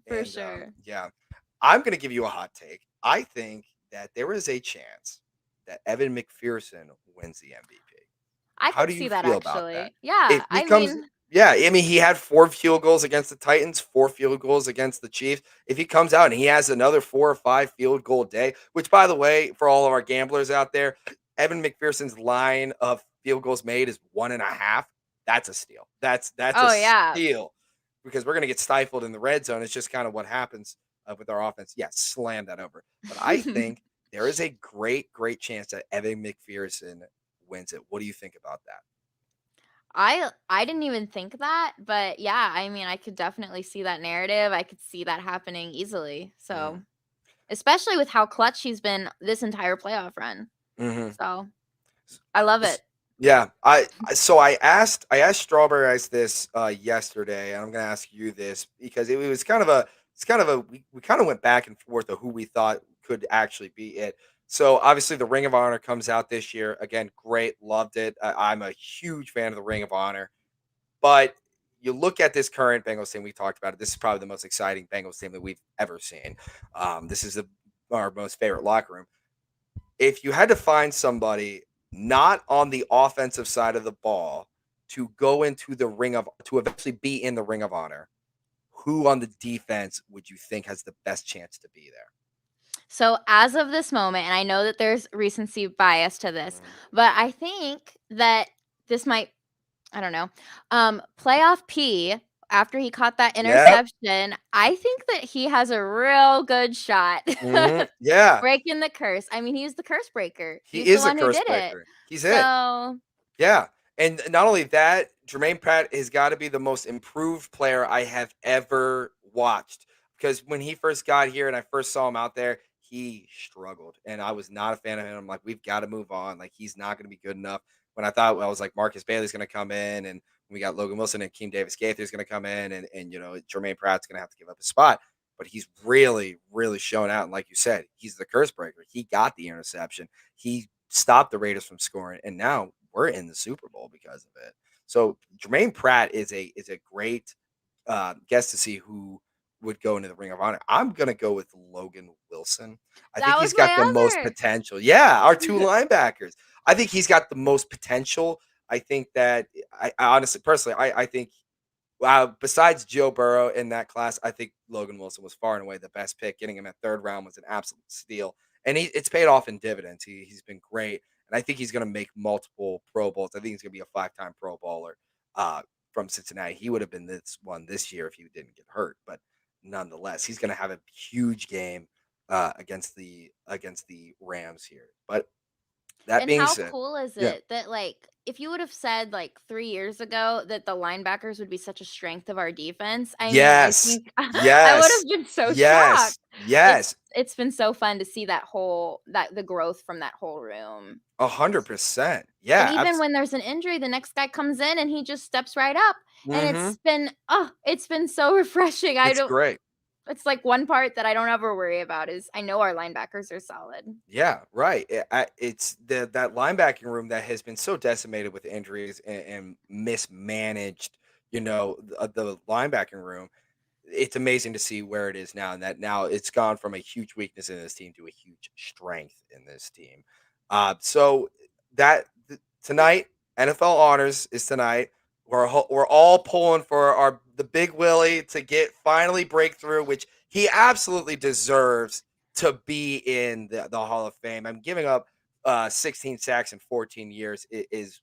For And sure. yeah, I'm gonna give you a hot take. I think that there is a chance that Evan McPherson wins the MVP. I How could do you see that feel about that? actually. Yeah, If he I comes mean, Yeah, I mean, he had 4 field goals against the Titans, 4 field goals against the Chiefs. If he comes out and he has another 4 or 5 field goal day, which by the way, for all of our gamblers out there, Evan McPherson's line of field goals made is 1.5. That's a steal. That's a oh yeah. steal because we're gonna get stifled in the red zone. It's just kind of what happens with our offense. Yes, slam that over. But I think there is a great chance that Evan McPherson wins it. What do you think about that? I didn't even think that, but yeah, I mean, I could definitely see that narrative. I could see that happening easily. So, Mhm. especially with how clutch he's been this entire playoff run. Mhm. So, I love S it. Yeah, I asked Strawberry Ice this, yesterday, and I'm gonna ask you this because it was kind of a we kinda went back and forth of who we thought could actually be it. So, obviously, the Ring of Honor comes out this year. Again, great, loved it. I'm a huge fan of the Ring of Honor, but you look at this current Bengals team, we talked about it, this is probably the most exciting Bengals team that we've ever seen. This is our most favorite locker room. If you had to find somebody not on the offensive side of the ball to go into the to eventually be in the Ring of Honor, who on the defense would you think has the best chance to be there? So as of this moment, and I know that there's recency bias to this, but I think that this might, I don't know, playoff P, after he caught that Yep. interception, I think that he has a real good shot Yeah. breaking the curse. I mean, he's the curse breaker. He He's the is a one who curse did it. breaker. He's it. So Yeah. And not only that, Jermaine Pratt has got to be the most improved player I have ever watched. Because when he first got here and I first saw him out there, he struggled. And I was not a fan of him. I'm like, we've got to move on. Like, he's not going to be good enough. When I thought, well, I was like, Marcus Bailey's going to come in, and we got Logan Wilson and Keem Davis Gaither's going to come in, and Jermaine Pratt's going to have to give up his spot. But he's really, really shown out. And like you said, he's the curse breaker. He got the interception. He stopped the Raiders from scoring, and now we're in the Super Bowl because of it. So Jermaine Pratt is a great guess to see who would go into the Ring of Honor. I'm gonna go with Logan Wilson. I that think was he's got the my most other. potential. Yeah, our two linebackers. I think he's got the most potential. I think that I honestly, personally, I think wow, besides Joe Burrow in that class, I think Logan Wilson was far and away the best pick. Getting him at third round was an absolute steal, and it's paid off in dividends. He's been great, and I think he's going to make multiple Pro Bowls. I think he's going to be a 5-time Pro Bowler from Cincinnati. He would have been this year if he didn't get hurt, but nonetheless, he's going to have a huge game against the Rams here. But that And being how said, cool is yeah, it that, like, if you would have said, like, 3 years ago that the linebackers would be such a strength of our defense, I mean, I yes, think I would yes, have been so shocked. yes, yes. It's been so fun to see that the growth from that whole room. It's 100%. And Yeah, even when there's an injury, the next guy comes in and he just steps right up, and mhm. it's been so refreshing. I It's don't great. It's, like, one part that I don't ever worry about is I know our linebackers are solid. Yeah, right. It's that linebacking room that has been so decimated with injuries and mismanaged, the linebacking room. It's amazing to see where it is now, and that now it's gone from a huge weakness in this team to a huge strength in this team. So tonight, NFL honors is tonight. We're all pulling for the big Willie to get finally breakthrough, which he absolutely deserves to be in the Hall of Fame. I'm giving up 16 sacks in 14 years is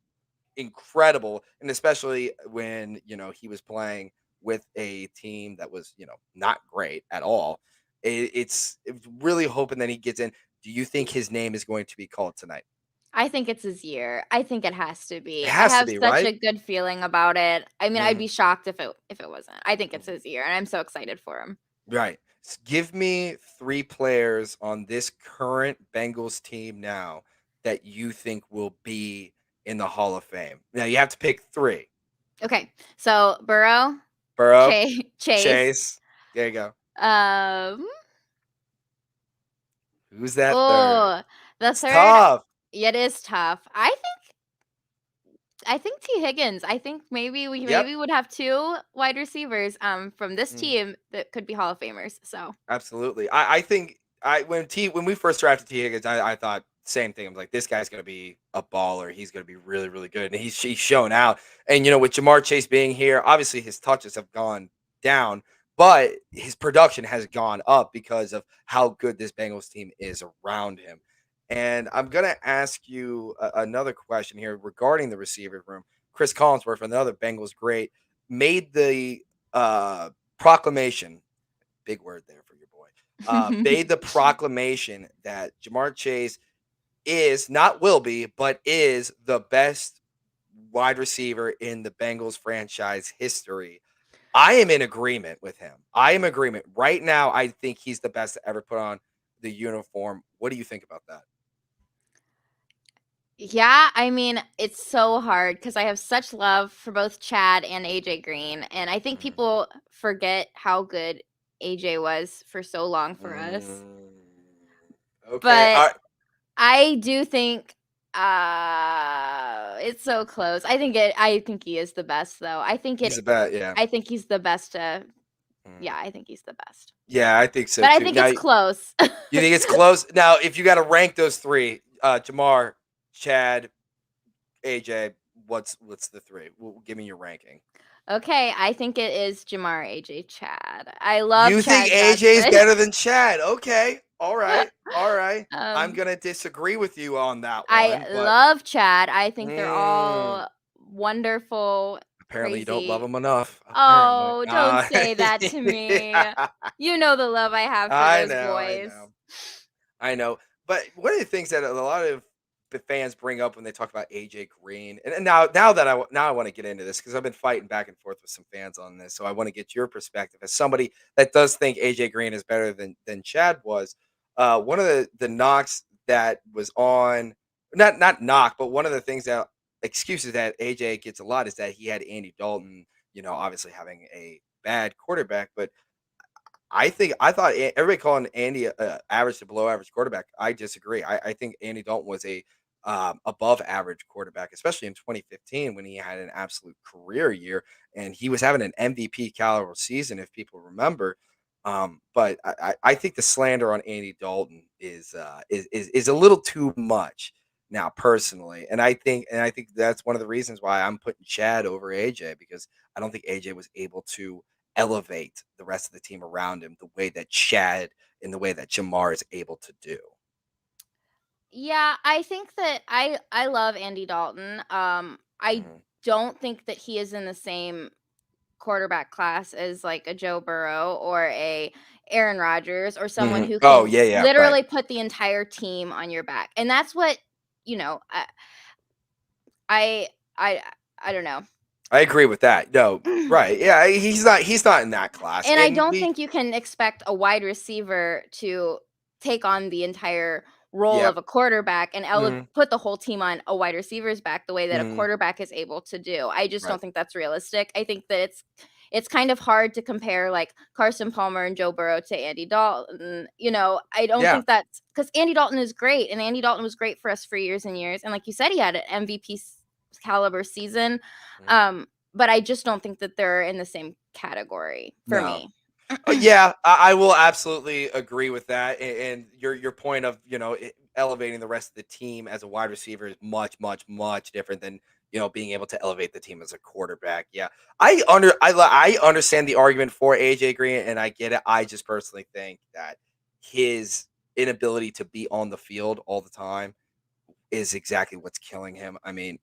incredible, and especially when he was playing with a team that was not great at all. It's really hoping that he gets in. Do you think his name is going to be called tonight? I think it's his year. I think it has to It be. I has to have be, such right? a good feeling about it. I mean, I'd Mhm, be shocked if it wasn't. I think it's mhm. his year, and I'm so excited for him. Right. Give me three players on this current Bengals team now that you think will be in the Hall of Fame. Now you have to pick three. Okay, so Burrow, Burrow, Chase, Chase. There you go. um, Who's that third? oh, the It's third, tough. it is tough. I think T. Higgins. I think Yep. maybe would have 2 wide receivers, from this Mm. team that could be Hall of Famers, so Absolutely. I think when we first drafted T Higgins, I thought same thing. I was like, this guy's gonna be a baller. He's gonna be really, really good. And he's shown out. And with Jamar Chase being here, obviously his touches have gone down, but his production has gone up because of how good this Bengals team is around him. And I'm gonna ask you another question here regarding the receiver room. Chris Collinsworth, another Bengals great, made the proclamation, big word there for your boy, made the proclamation that Jamar Chase is not will be, but is the best wide receiver in the Bengals franchise history. I am in agreement with him. I am in agreement. Right now, I think he's the best to ever put on the uniform. What do you think about that? Yeah, I mean, it's so hard because I have such love for both Chad and AJ Green, and I think Mhm. people forget how good AJ was for so long for us. Mm, okay. But I do think it's so close. I think he is the best though. He's the best. Yeah. I think he's the best Mm. yeah, I think he's the best. Yeah, I think so But I too. think Now, it's close. you think it's close? Now, if you got to rank those three, Jamar, Chad, AJ, what's the three? Give me your ranking. Okay, I think it is Jamar, AJ, Chad. I love You think Chad AJ's Johnson. better than Chad? Okay, all right, all right. I'm um, gonna disagree with you on that I one, but love Chad. I think they're mm, all wonderful, apparently you don't love crazy. him enough. Apparently, Oh, don't say that to me. yeah, You know the love I have for I those know, I boys. know. I know, but one of the things that a lot of the fans bring up when they talk about AJ Green, and now that I want to get into this because I've been fighting back and forth with some fans on this, so I want to get your perspective as somebody that does think AJ Green is better than Chad was. One of the knocks that was on, not knock, but one of the things that excuses that AJ gets a lot is that he had Andy Dalton, obviously having a bad quarterback, but I thought everybody calling Andy average to below average quarterback. I disagree. I think Andy Dalton was a above average quarterback, especially in 2015 when he had an absolute career year and he was having an MVP caliber season, if people remember. But I think the slander on Andy Dalton is a little too much now, personally, and I think that's one of the reasons why I'm putting Chad over AJ because I don't think AJ was able to elevate the rest of the team around him the way that Chad and the way that Jamar is able to do. Yeah, I think that I love Andy Dalton. I Mhm, don't think that he is in the same quarterback class as like a Joe Burrow or a Aaron Rodgers or someone mhm. who Oh, can yeah, yeah, right. literally put the entire team on your back. And that's what, you know, I I I don't know. I agree with that. No, right. Yeah, he's not in that class. And I And don't we think you can expect a wide receiver to take on the entire role Yep. of a quarterback and Mhm, put the whole team on a wide receiver's back the way that a mhm. quarterback is able to do. I just Right. don't think that's realistic. I think that it's kind of hard to compare like Carson Palmer and Joe Burrow to Andy Dalton. I don't Yeah. think that's because Andy Dalton is great and Andy Dalton was great for us for years and years. And like you said, he had an MVP caliber season. Mhm. But I just don't think that they're in the same category for No. me. Oh, yeah, I will absolutely agree with that, and your point of elevating the rest of the team as a wide receiver is much, much, much different than being able to elevate the team as a quarterback. Yeah, I understand the argument for AJ Green, and I get it. I just personally think that his inability to be on the field all the time is exactly what's killing him. I mean,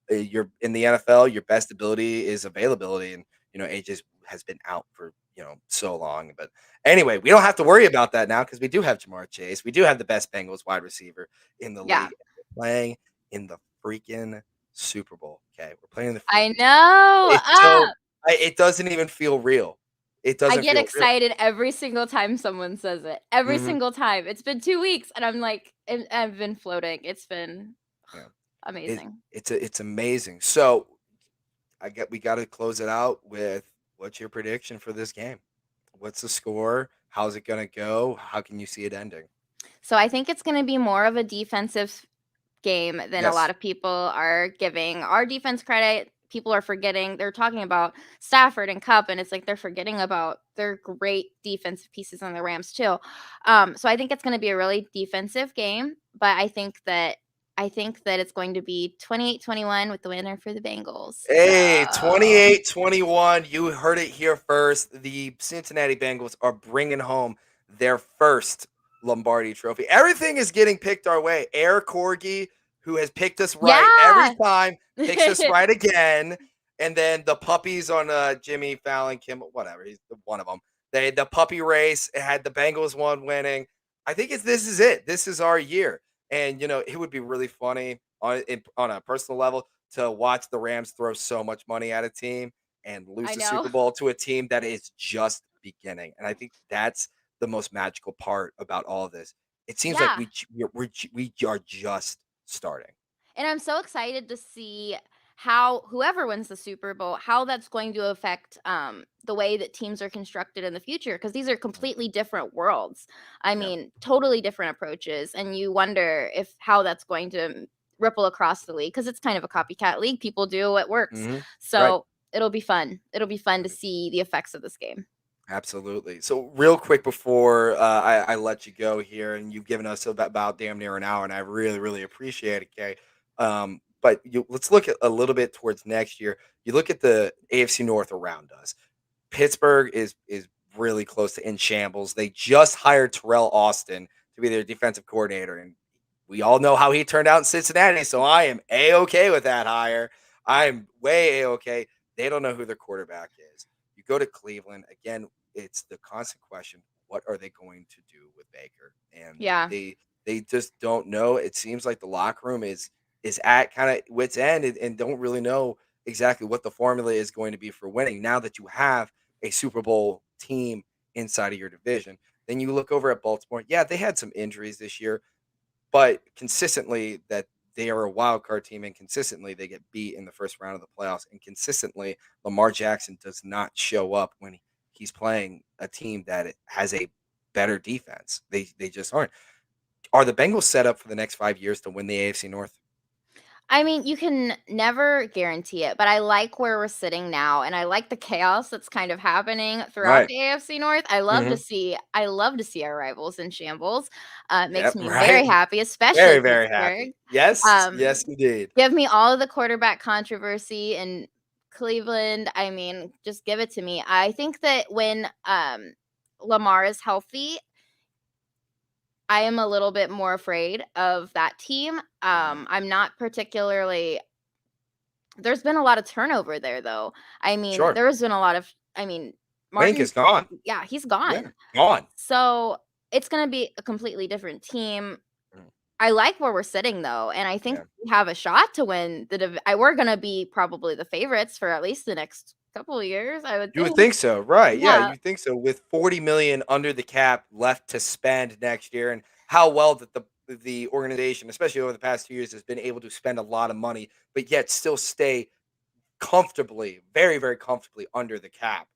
you're in the NFL, your best ability is availability, and AJ has been out for so long. But anyway, we don't have to worry about that now because we do have Jamar Chase. We do have the best Bengals wide receiver in the Yeah, league. We're playing in the freaking Super Bowl. Okay, we're playing in the I freaking. know. It's so. It doesn't even feel real. It I doesn't get feel real. excited every single time someone says it. Every Hmm. single time. It's been 2 weeks and I'm like and I've been floating. It's been Yeah, it, amazing. it's amazing. So we got to close it out with what's your prediction for this game? What's the score? How's it gonna go? How can you see it ending? So I think it's going to be more of a defensive game than a lot Yes. of people are giving our defense credit. People are forgetting. They're talking about Stafford and Cup, and it's like they're forgetting about their great defensive pieces on the Rams too. So I think it's going to be a really defensive game, but I think that it's going to be 28-21 with the winner for the Bengals. Hey, So 28-21. You heard it here first. The Cincinnati Bengals are bringing home their first Lombardi trophy. Everything is getting picked our way. Air Corgi, who has picked us right every yeah. time, picks us right again. And then the puppies on Jimmy Fallon, Kim, whatever, he's one of them. The puppy race had the Bengals one winning. I think this is it. This is our year. And it would be really funny on a personal level to watch the Rams throw so much money at a team and lose I the know. Super Bowl to a team that is just beginning. And I think that's the most magical part about all of this. It seems like Yeah. we are just starting. And I'm so excited to see how whoever wins the Super Bowl, how that's going to affect the way that teams are constructed in the future because these are Mhm. completely different worlds. I Yeah. mean, totally different approaches, and you wonder if how that's going to ripple across the league because it's kind of a copycat league. People do what works, Hmm. Right. so it'll be fun. It'll be fun to Right. see the effects of this game. Absolutely. So, real quick before I let you go here, and you've given us about damn near an hour, and I really, really appreciate it, Kay. But let's look at a little bit towards next year. You look at the AFC North around us. Pittsburgh is really close to in shambles. They just hired Terrell Austin to be their defensive coordinator, and we all know how he turned out in Cincinnati. So I am a-okay with that hire. I am way a-okay. They don't know who their quarterback is. You go to Cleveland again. It's the constant question: what are they going to do with Baker? And Yeah. they just don't know. It seems like the locker room is at kind of wit's end and don't really know exactly what the formula is going to be for winning. Now that you have a Super Bowl team inside of your division, then you look over at Baltimore. Yeah, they had some injuries this year, but consistently that they are a wild card team and consistently they get beat in the first round of the playoffs and consistently Lamar Jackson does not show up when he's playing a team that has a better defense. They just aren't. Are the Bengals set up for the next 5 years to win the AFC North? I mean, you can never guarantee it, but I like where we're sitting now, and I like the chaos that's kind of happening throughout Right. the AFC North. Mhm. I love to see our rivals in shambles. It makes Yep, me very right. happy, especially Very, very Pittsburgh. happy. Yes, Um, yes, indeed. Give me all of the quarterback controversy in Cleveland. I mean, just give it to me. I think that when Lamar is healthy, I am a little bit more afraid of that team. Mhm. I'm not particularly There's been a lot of turnover there, though. I mean, Sure. there has been a lot of I mean, Wink Martin is gone. yeah, he's Yeah, gone. gone. So, it's gonna be a completely different team. Mm, I like where we're sitting, though, and I think yeah. we have a shot to win the we're gonna be probably the favorites for at least the next couple of years, I would You would think. think so, right, yeah, Yeah. you think so with 40 million under the cap left to spend next year and how well that the organization, especially over the past 2 years, has been able to spend a lot of money, but yet still stay comfortably, very, very comfortably under the cap.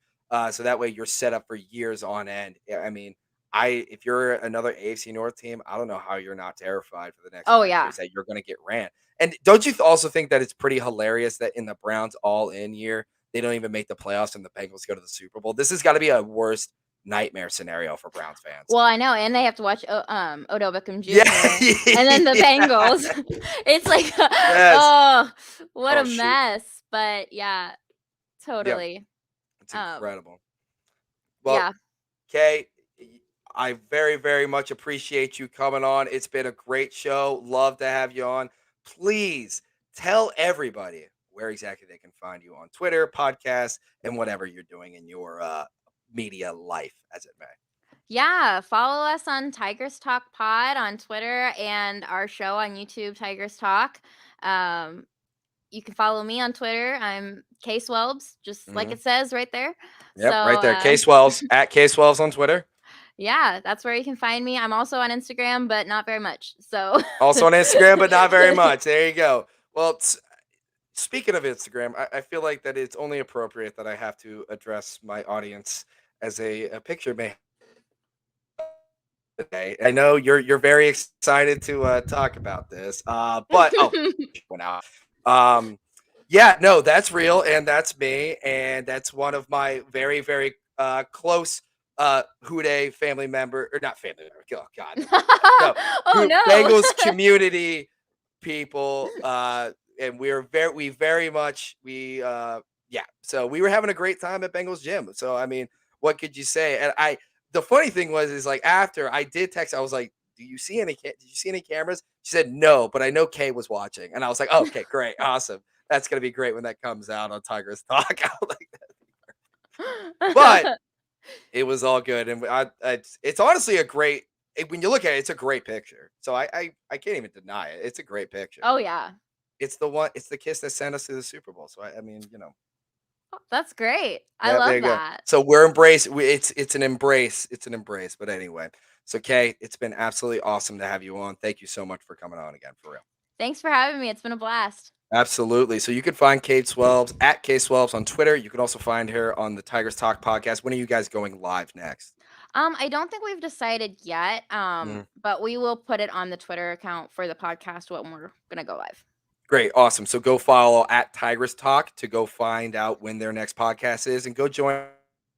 So that way you're set up for years on end. Yeah, I mean, I if you're another AFC North team, I don't know how you're not terrified for the next Oh, 5 years yeah. that you're going to get ran. And don't you also think that it's pretty hilarious that in the Browns all in year, they don't even make the playoffs and the Bengals go to the Super Bowl? This has got to be a worst nightmare scenario for Browns fans. Well, I know, and they have to watch Odell Beckham Yeah. Jr. and then the Yeah. Bengals. It's like, Yes. oh, what a Oh shoot. mess. But yeah, Yeah. totally. It's Um, incredible. Well, yeah. Kay, I very, very much appreciate you coming on. It's been a great show. Love to have you on. Please tell everybody where exactly they can find you on Twitter, podcast, and whatever you're doing in your media life, as it may. Yeah, follow us on Tigress Talk Pod on Twitter and our show on YouTube, Tigress Talk. Um, you can follow me on Twitter. I'm KSwelbs, just like Hmm. it says right there. So, Yep, right there. KSwells at KSwells on Twitter. yeah, that's where you can find me. I'm also on Instagram, but not very much. So, Also on Instagram, but not very much. There you go. Well, speaking of Instagram, I feel like that it's only appropriate that I have to address my audience as a picture may today. I know you're very excited to talk about this, but oh, went out. Um, yeah, no, that's real, and that's me, and that's one of my very very close Houday family member or not family member. Oh God, no, oh who no. Bengals community people, and we very much yeah. So we were having a great time at Bengals gym. So I mean, what could you say? And the funny thing was is like after I did text, I was like, "Do you see any? Did you see any cameras?" She said, "No," but I know Kay was watching, and I was like, oh, "Okay, great, awesome. That's gonna be great when that comes out on Tigress Talk." I was like, but it was all good, and it's honestly a great. When you look at it, it's a great picture. So I can't even deny it. It's a great picture. Oh yeah. It's the one. It's the kiss that sent us to the Super Bowl. So I mean, That's great. I yeah, there love you go. that. So we're embrace. It's an embrace. It's an embrace. But anyway, so Kay, it's been absolutely awesome to have you on. Thank you so much for coming on again, for real. Thanks for having me. It's been a blast. Absolutely. So you can find KSwelbs at KSwelbs on Twitter. You can also find her on the Tigers Talk podcast. When are you guys going live next? I don't think we've decided yet. Mhm. But we will put it on the Twitter account for the podcast when we're gonna go live. Great, awesome. So go follow at Tigress Talk to go find out when their next podcast is, and go join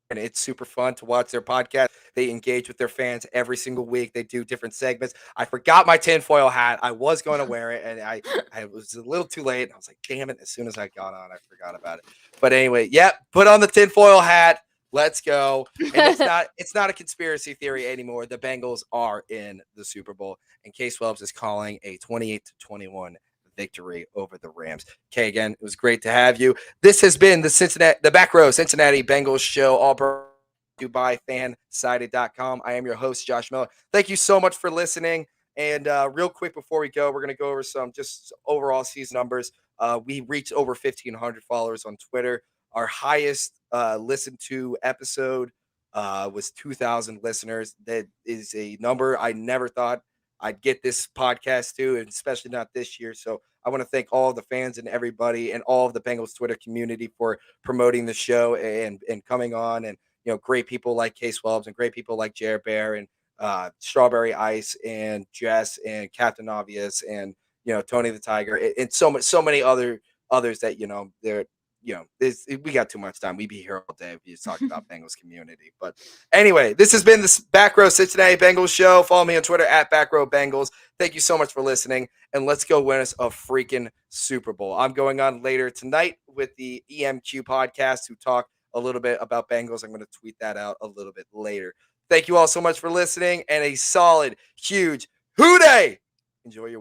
and it's super fun to watch their podcast. They engage with their fans every single week. They do different segments. I forgot my tinfoil hat. I was going to wear it, and I was a little too late. And I was like, damn it. As soon as I got on, I forgot about it. But anyway, yep, put on the tinfoil hat. Let's go. And it's not a conspiracy theory anymore. The Bengals are in the Super Bowl, and KSwelbs is calling a 28-21 victory over the Rams. Okay, again, it was great to have you. This has been the Back Row Cincinnati Bengals show, all brought to you by fansided.com. I am your host, Josh Miller. Thank you so much for listening. And real quick before we go, we're going to go over some just overall season numbers. We reached over 1,500 followers on Twitter. Our highest listened to episode was 2,000 listeners. That is a number I never thought I'd get this podcast to, and especially not this year. So I want to thank all of the fans and everybody and all of the Bengals Twitter community for promoting the show and coming on, and great people like KSwelbs and great people like Jared Bear and Strawberry Ice and Jess and Captain Obvious and Tony the Tiger and so many others that they're we got too much time. We'd be here all day if we just talked about Bengals community. But anyway, this has been the Back Row Cincinnati Bengals show. Follow me on Twitter at Back Row Bengals. Thank you so much for listening, and let's go win us a freaking Super Bowl. I'm going on later tonight with the EMQ podcast to talk a little bit about Bengals. I'm going to tweet that out a little bit later. Thank you all so much for listening, and a solid, huge hoo-day. Enjoy your